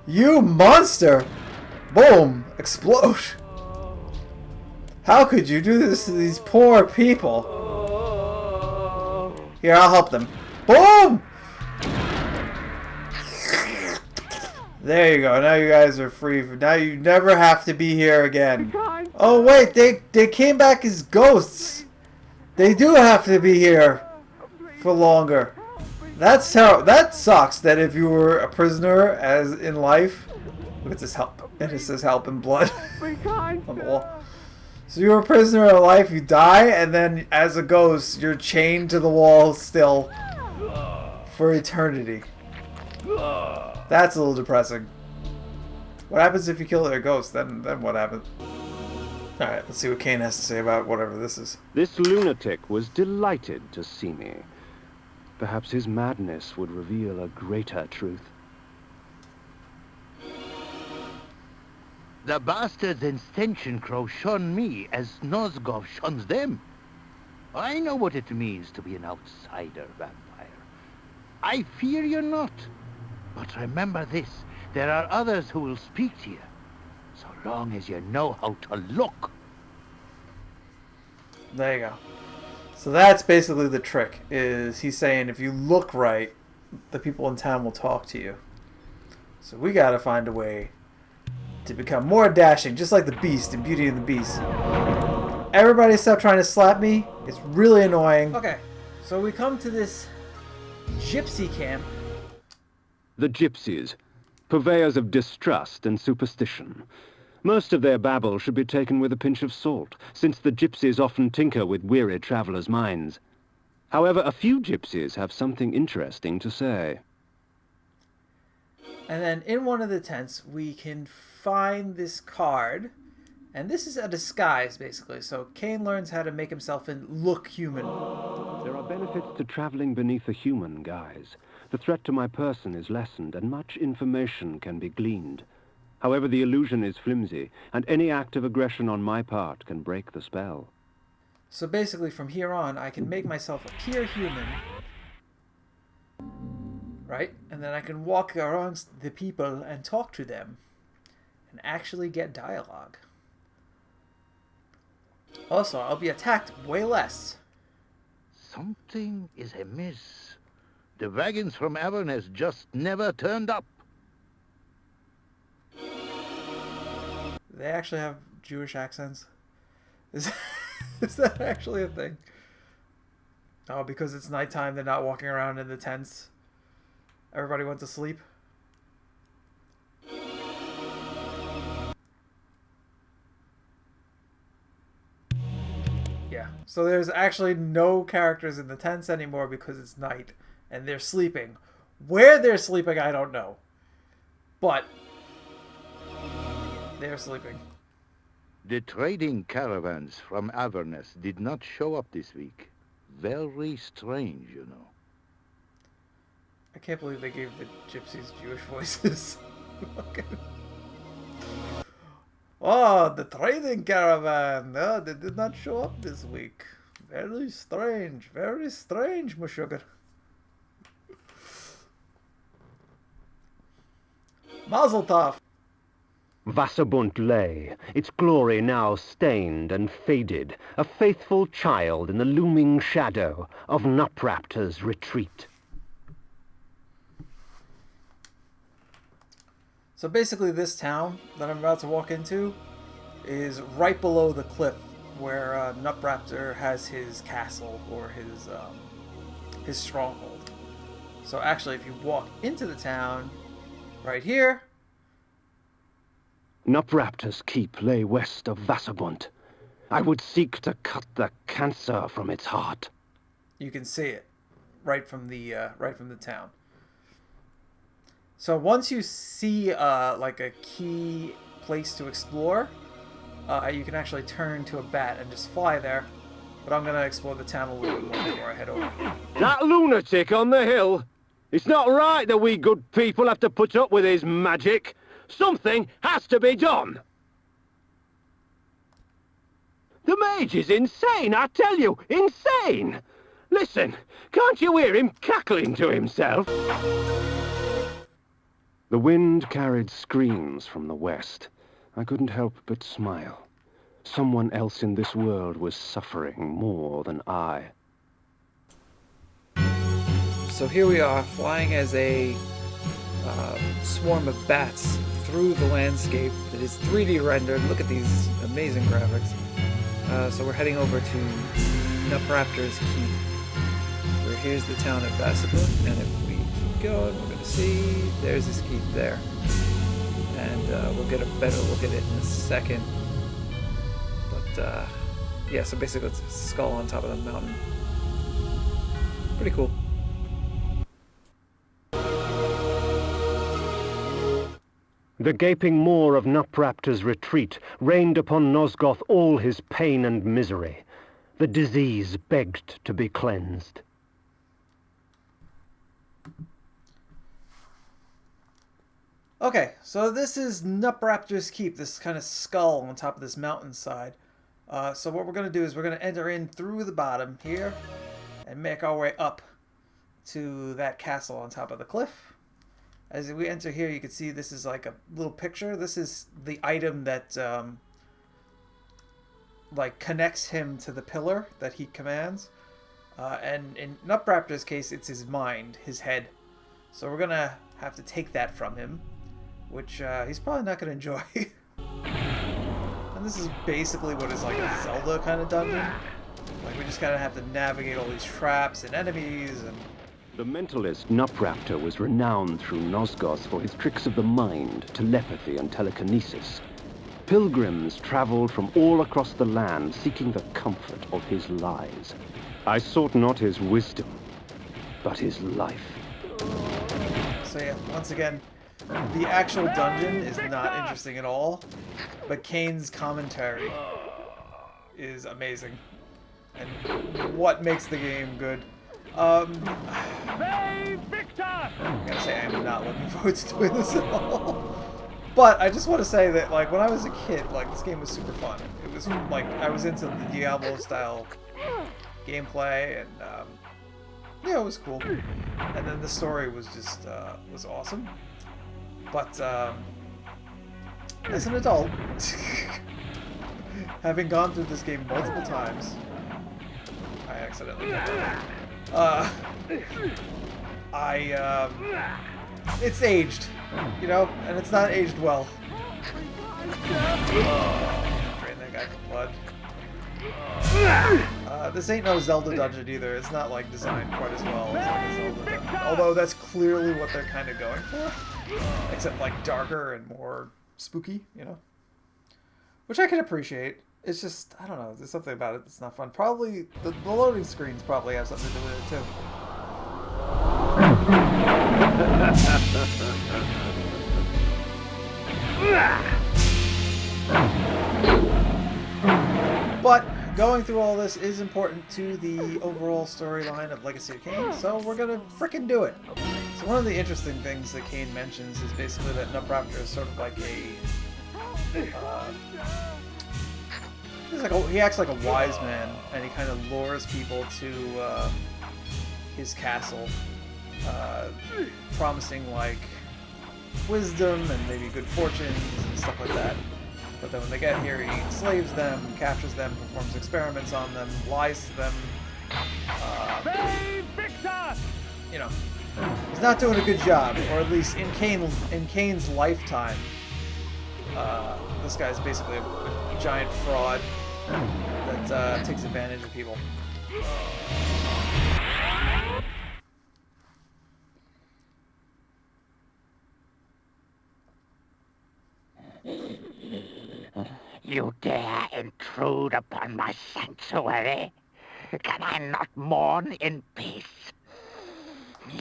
You monster. Boom. Explode. How could you do this to these poor people? Here, I'll help them. Boom! There you go. Now you guys are free. Now you never have to be here again. Oh wait, they came back as ghosts. They do have to be here for longer. That's how. That sucks. That if you were a prisoner as in life, look at this help. And it says help in blood on the wall. So you're a prisoner in life, you die, and then as a ghost, you're chained to the wall still for eternity. That's a little depressing. What happens if you kill a ghost? Then what happens? Alright, let's see what Kain has to say about whatever this is. This lunatic was delighted to see me. Perhaps his madness would reveal a greater truth. The bastards in Stenschenkrow shun me as Nosgoth shuns them. I know what it means to be an outsider vampire. I fear you not. But remember this, there are others who will speak to you, so long as you know how to look. There you go. So that's basically the trick, is he's saying if you look right, the people in town will talk to you. So we gotta find a way to become more dashing, just like the Beast in Beauty and the Beast. Everybody stop trying to slap me. It's really annoying. Okay, so we come to this gypsy camp. The gypsies, purveyors of distrust and superstition. Most of their babble should be taken with a pinch of salt, since the gypsies often tinker with weary travelers' minds. However, a few gypsies have something interesting to say. And then in one of the tents, we can find this card. And this is a disguise, basically. So Kain learns how to make himself look human. There are benefits to traveling beneath a human guise. The threat to my person is lessened, and much information can be gleaned. However, the illusion is flimsy, and any act of aggression on my part can break the spell. So basically, from here on, I can make myself appear human. Right? And then I can walk around the people and talk to them. And actually get dialogue. Also, I'll be attacked way less. Something is amiss. The wagons from Avernus just never turned up. They actually have Jewish accents. Is that actually a thing? Oh, because it's nighttime, they're not walking around in the tents. Everybody went to sleep. Yeah, so there's actually no characters in the tents anymore because it's night and they're sleeping. Where they're sleeping, I don't know. But they're sleeping. The trading caravans from Avernus did not show up this week. Very strange, you know. I can't believe they gave the gypsies Jewish voices. Okay. Oh, the trading caravan. No, they did not show up this week. Very strange, my sugar. Mazel tov. Wasserbunt lay, its glory now stained and faded, a faithful child in the looming shadow of Nupraptor's retreat. So basically this town that I'm about to walk into is right below the cliff where Nupraptor has his castle or his stronghold. So actually if you walk into the town right here, Nupraptor's keep lay west of Wasserbunt. I would seek to cut the cancer from its heart. You can see it right from the town. So once you see like a key place to explore, you can actually turn to a bat and just fly there. But I'm gonna explore the town a little bit more before I head over. That lunatic on the hill! It's not right that we good people have to put up with his magic. Something has to be done. The mage is insane, I tell you, insane! Listen, can't you hear him cackling to himself? The wind carried screams from the west. I couldn't help but smile. Someone else in this world was suffering more than I. So here we are, flying as a swarm of bats through the landscape that is 3D rendered. Look at these amazing graphics. So we're heading over to Nupraptor's Keep, where here's the town of Vasabun, and if we keep going, we're going to see there's this keep there. And we'll get a better look at it in a second. But yeah, so basically it's a skull on top of the mountain. Pretty cool. The gaping maw of Nupraptor's retreat rained upon Nosgoth all his pain and misery. The disease begged to be cleansed. Okay, so this is Nupraptor's Keep, this kind of skull on top of this mountainside. So what we're going to do is we're going to enter in through the bottom here and make our way up to that castle on top of the cliff. As we enter here, you can see this is like a little picture. This is the item that like connects him to the pillar that he commands. And in Nupraptor's case, it's his mind, his head. So we're going to have to take that from him, which he's probably not going to enjoy. And this is basically what is like a Zelda kind of dungeon. Like, we just kind of have to navigate all these traps and enemies and... The mentalist Nupraptor was renowned through Nosgoth for his tricks of the mind, telepathy, and telekinesis. Pilgrims traveled from all across the land seeking the comfort of his lies. I sought not his wisdom, but his life. So yeah, once again, the actual dungeon is not interesting at all, but Kain's commentary is amazing. And what makes the game good. I gotta say, I'm not looking forward to doing this at all. But I just want to say that, like, when I was a kid, like, this game was super fun. It was, like, I was into the Diablo-style gameplay, and, yeah, it was cool. And then the story was just, was awesome. But, as an adult, having gone through this game multiple times, I accidentally it's aged, you know, and it's not aged well. Drain that guy for blood. This ain't no Zelda dungeon either. It's not, like, designed quite as well as, like, a Zelda dungeon. Although that's clearly what they're kind of going for. Except, like, darker and more spooky, you know? Which I can appreciate. It's just, I don't know, there's something about it that's not fun. Probably, the loading screens probably have something to do with it, too. But going through all this is important to the overall storyline of Legacy of Kain, so we're gonna frickin' do it. So one of the interesting things that Kain mentions is basically that Nupraptor is sort of like he acts like a wise man, and he kind of lures people to his castle, promising, like, wisdom and maybe good fortunes and stuff like that. But then when they get here, he enslaves them, captures them, performs experiments on them, lies to them. You know, he's not doing a good job, or at least in Kain's lifetime. This guy's basically a giant fraud that takes advantage of people. You dare intrude upon my sanctuary? Can I not mourn in peace?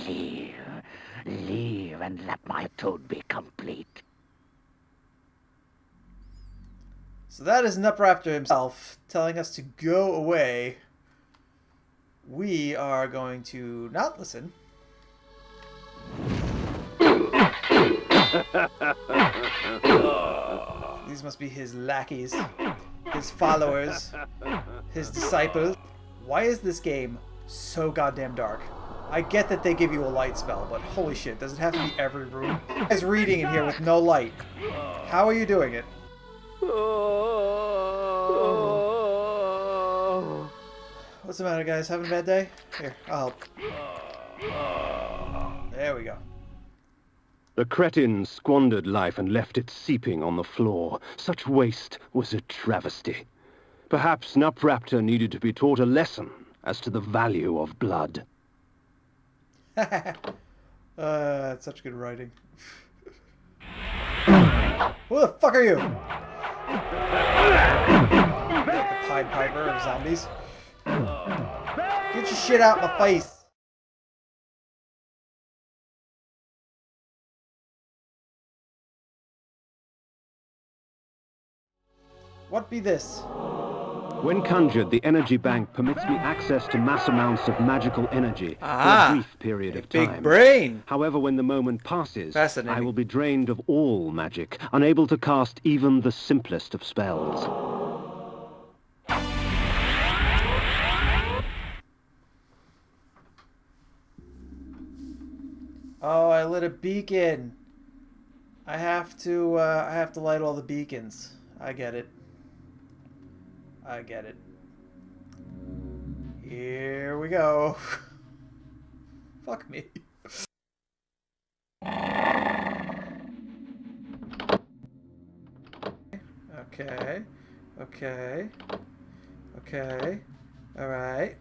Leave, leave, and let my tune be complete. So that is Nupraptor himself telling us to go away. We are going to not listen. These must be his lackeys, his followers, his disciples. Why is this game so goddamn dark? I get that they give you a light spell, but holy shit, does it have to be every room? It's reading in here with no light. How are you doing it? What's the matter, guys? Having a bad day? Here, I'll help. There we go. The cretin squandered life and left it seeping on the floor. Such waste was a travesty. Perhaps Nupraptor needed to be taught a lesson as to the value of blood. It's such good writing. Who the fuck are you? Like the Pied Piper of zombies. Get your shit out my face. What be this? When conjured, the energy bank permits me access to mass amounts of magical energy for a brief period of time. Big brain. However, when the moment passes, Fascinating. I will be drained of all magic, unable to cast even the simplest of spells. Oh, I lit a beacon. I have to light all the beacons. I get it. I get it. Here we go. Fuck me. Okay. Okay. Okay. Alright.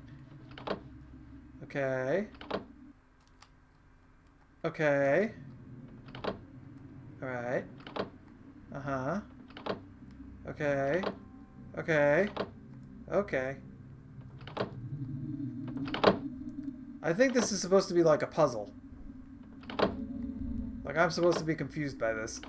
Okay. Okay. Alright. Uh-huh. Okay. Okay. Okay. I think this is supposed to be like a puzzle. Like, I'm supposed to be confused by this.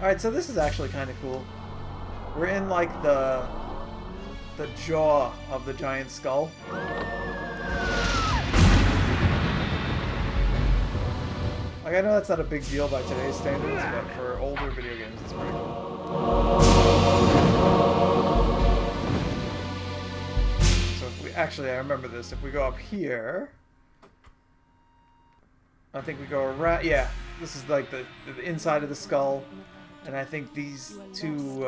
Alright, so this is actually kind of cool. We're in, like, the jaw of the giant skull. Like, I know that's not a big deal by today's standards, but for older video games, it's pretty cool. So if we... Actually, I remember this. If we go up here... I think we go around... Yeah, this is, like, the inside of the skull. And I think these two...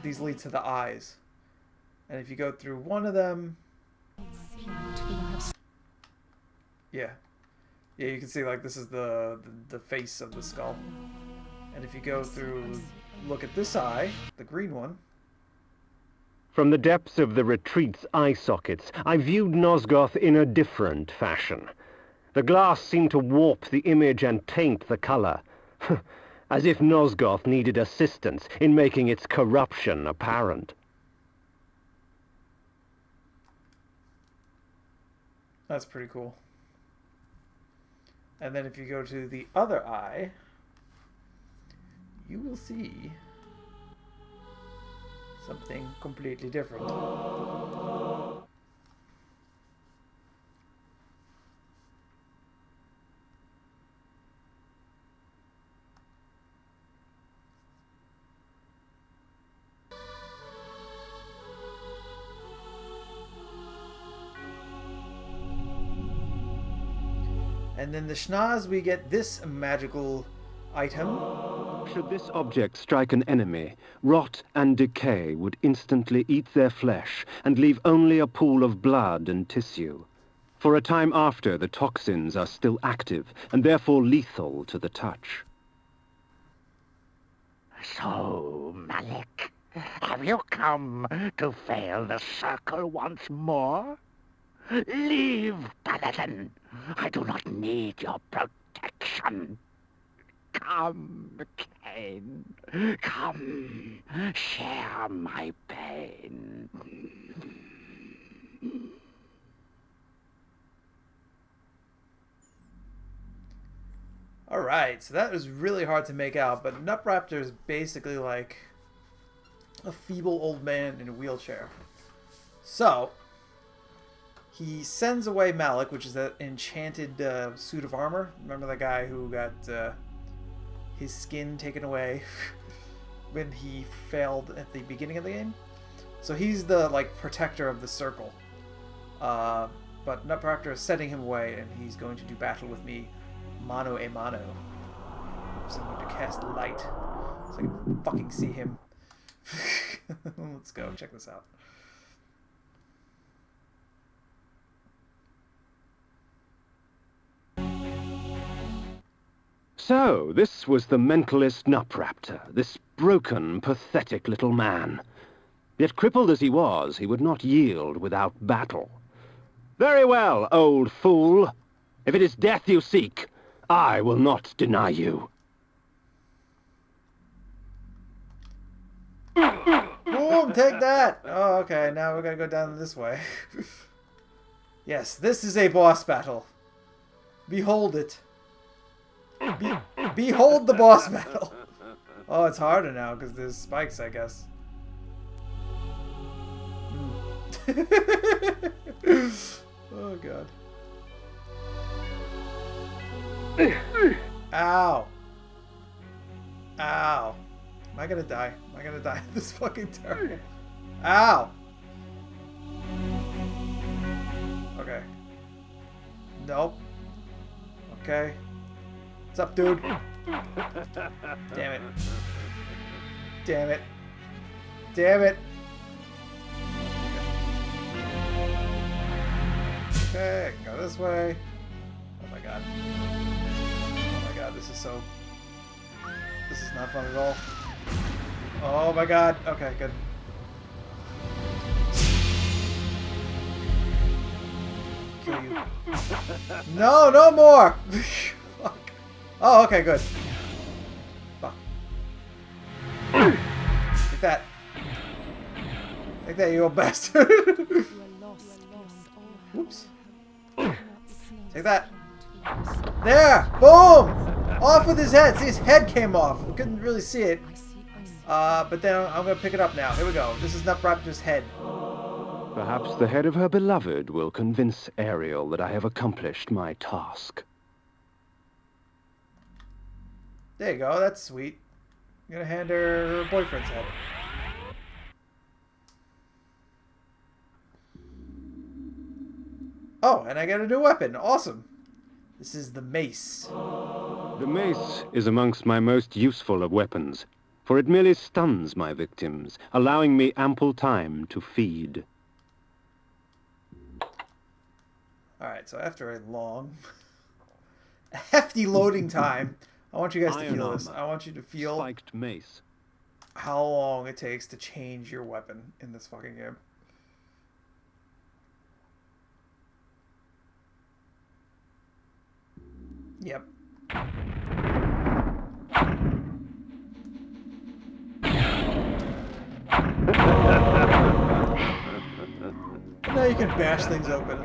these lead to the eyes. And if you go through one of them... Yeah. Yeah, you can see, like, this is the face of the skull. And if you go through... Look at this eye, the green one. From the depths of the retreat's eye sockets, I viewed Nosgoth in a different fashion. The glass seemed to warp the image and taint the color. As if Nosgoth needed assistance in making its corruption apparent. That's pretty cool. And then if you go to the other eye, you will see something completely different. And then the schnoz, we get this magical item. Should this object strike an enemy, rot and decay would instantly eat their flesh and leave only a pool of blood and tissue. For a time after, the toxins are still active and therefore lethal to the touch. So, Malik, have you come to fail the circle once more? Leave, Paladin. I do not need your protection. Come, Kain. Come, share my pain. Alright, so that was really hard to make out, but Nutraptor is basically like a feeble old man in a wheelchair. So, he sends away Malik, which is that enchanted suit of armor. Remember the guy who got his skin taken away when he failed at the beginning of the game? So he's the, like, protector of the circle. But Nutraptor is sending him away, and he's going to do battle with me mano a mano. So I'm going to cast light so I can fucking see him. Let's go, check this out. So, this was the mentalist Nutraptor, this broken, pathetic little man. Yet crippled as he was, he would not yield without battle. Very well, old fool. If it is death you seek, I will not deny you. Boom, take that! Oh, okay, now we're gonna go down this way. Yes, this is a boss battle. Behold it. Behold the boss battle. Oh, it's harder now because there's spikes, I guess. Oh, God. Ow. Ow. Am I gonna die? Am I gonna die? This is fucking terrible. Ow. Okay. Nope. Okay. What's up, dude? Damn it. Damn it. Damn it. Okay, I can go this way. Oh my my god. Oh my god, this is not fun at all. Oh my god. Okay, good. Kill you. No, no more! Fuck. Oh, okay, good. Fuck. Take that. Take that, you old bastard. Oops. Take that. There! Boom! Off with his head. See, his head came off. We couldn't really see it. But then I'm going to pick it up now. Here we go. This is Nutraptor's head. Perhaps the head of her beloved will convince Ariel that I have accomplished my task. There you go. That's sweet. I'm going to hand her boyfriend's head. Oh, and I get a new weapon. Awesome. This is the mace. The mace is amongst my most useful of weapons, for it merely stuns my victims, allowing me ample time to feed. Alright, so after a long, hefty loading time, I want you guys to feel this. I want you to feel Spiked mace. how long it takes to change your weapon in this fucking game. Yep. Now you can bash things open.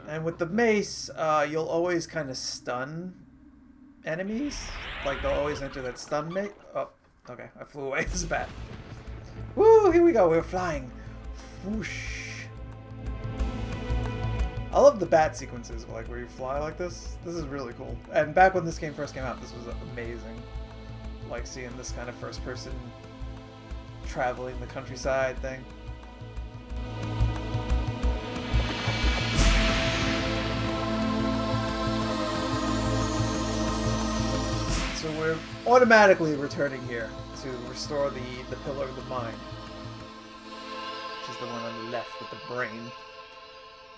And with the mace, you'll always kind of stun enemies. Like, they'll always enter that stun mate. Oh, okay. I flew away. This is bad. Woo! Here we go. We're flying. Whoosh. I love the bat sequences, like where you fly like this. This is really cool. And back when this game first came out, this was amazing. Like seeing this kind of first-person traveling the countryside thing. So we're automatically returning here to restore the Pillar of the Mind, which is the one on the left with the brain.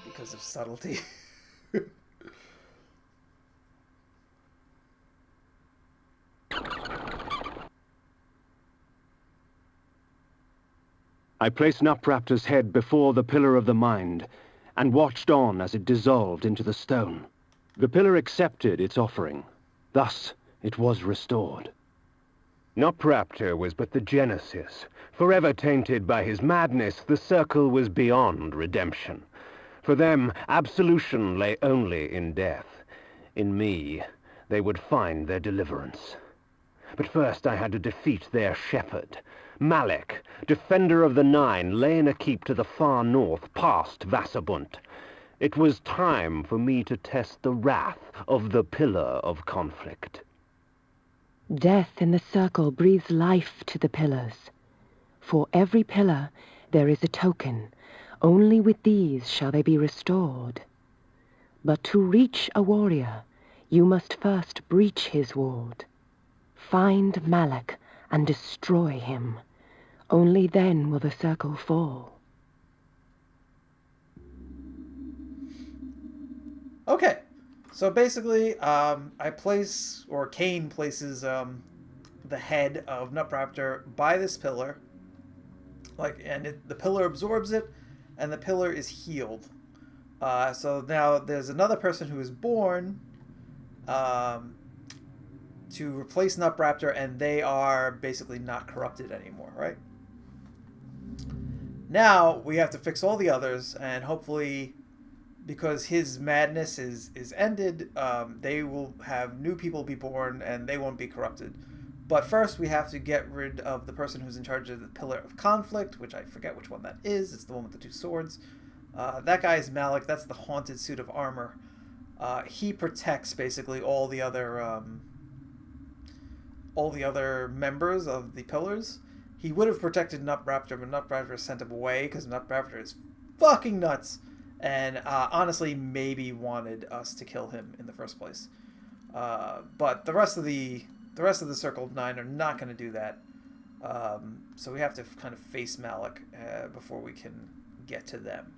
Because of subtlety. I placed Nutraptor's head before the Pillar of the Mind, and watched on as it dissolved into the stone. The pillar accepted its offering. Thus, it was restored. Nutraptor was but the genesis. Forever tainted by his madness, the circle was beyond redemption. For them, absolution lay only in death. In me, they would find their deliverance. But first I had to defeat their shepherd. Malek, defender of the Nine, lay in a keep to the far north, past Vassabunt. It was time for me to test the wrath of the Pillar of Conflict. Death in the circle breathes life to the pillars. For every pillar, there is a token. Only with these shall they be restored. But to reach a warrior, you must first breach his ward. Find Malek and destroy him. Only then will the circle fall. Okay, so basically, Kain places the head of Nutraptor by this pillar, the pillar absorbs it, and the pillar is healed. So now there's another person who is born to replace Nutraptor, and they are basically not corrupted anymore, right? Now we have to fix all the others, and hopefully, because his madness is ended, they will have new people be born, and they won't be corrupted. But first, we have to get rid of the person who's in charge of the Pillar of Conflict, which I forget which one that is. It's the one with the two swords. That guy is Malek. That's the haunted suit of armor. He protects basically all the other members of the pillars. He would have protected Nutraptor, but Nutraptor sent him away because Nutraptor is fucking nuts, and honestly, maybe wanted us to kill him in the first place. But the rest of the Circle of Nine are not going to do that. So we have to kind of face Malek before we can get to them.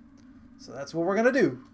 So that's what we're going to do.